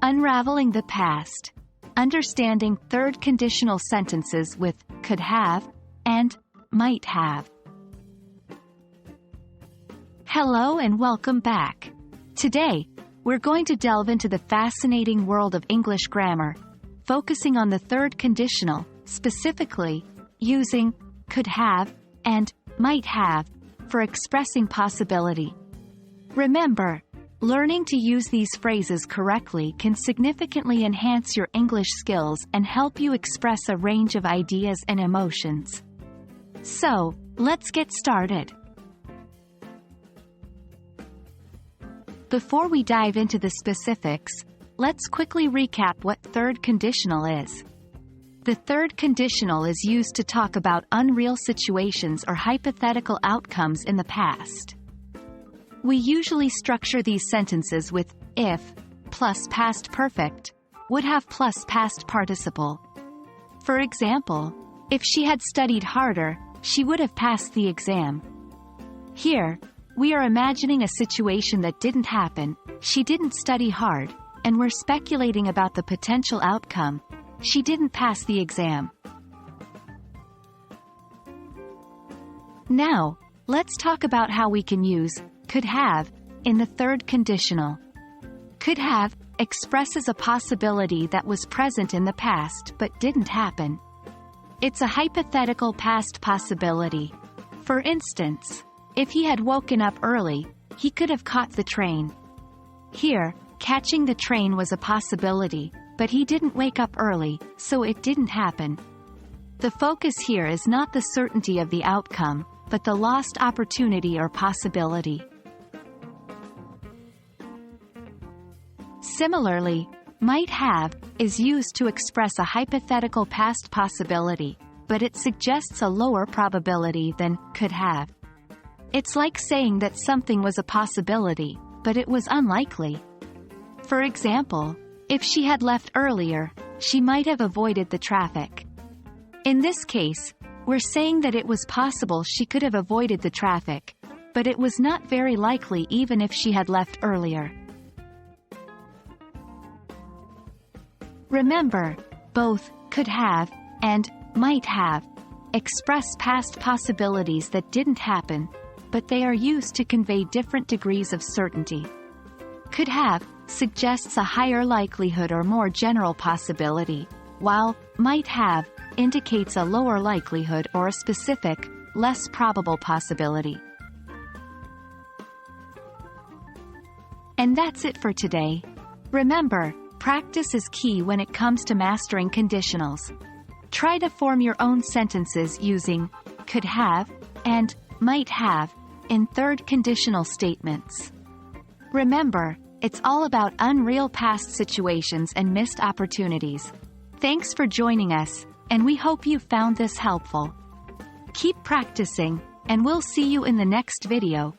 Unraveling the past. Understanding third conditional sentences with could have and might have. Hello and welcome back. Today, we're going to delve into the fascinating world of English grammar, focusing on the third conditional, specifically using could have and might have for expressing possibility. Remember, learning to use these phrases correctly can significantly enhance your English skills and help you express a range of ideas and emotions. So, let's get started. Before we dive into the specifics, let's quickly recap what third conditional is. The third conditional is used to talk about unreal situations or hypothetical outcomes in the past. We usually structure these sentences with if plus past perfect, would have plus past participle. For example, if she had studied harder, she would have passed the exam. Here, we are imagining a situation that didn't happen, she didn't study hard, and we're speculating about the potential outcome, she didn't pass the exam. Now, let's talk about how we can use could have in the third conditional. Could have expresses a possibility that was present in the past but didn't happen. It's a hypothetical past possibility. For instance, if he had woken up early, he could have caught the train. Here, catching the train was a possibility, but he didn't wake up early, so it didn't happen. The focus here is not the certainty of the outcome, but the lost opportunity or possibility. Similarly, might have is used to express a hypothetical past possibility, but it suggests a lower probability than could have. It's like saying that something was a possibility, but it was unlikely. For example, if she had left earlier, she might have avoided the traffic. In this case, we're saying that it was possible she could have avoided the traffic, but it was not very likely even if she had left earlier. Remember, both could have and might have express past possibilities that didn't happen, but they are used to convey different degrees of certainty. Could have suggests a higher likelihood or more general possibility, while might have indicates a lower likelihood or a specific, less probable possibility. And that's it for today. Remember, practice is key when it comes to mastering conditionals. Try to form your own sentences using could have and might have in third conditional statements. Remember, it's all about unreal past situations and missed opportunities. Thanks for joining us, and we hope you found this helpful. Keep practicing, and we'll see you in the next video.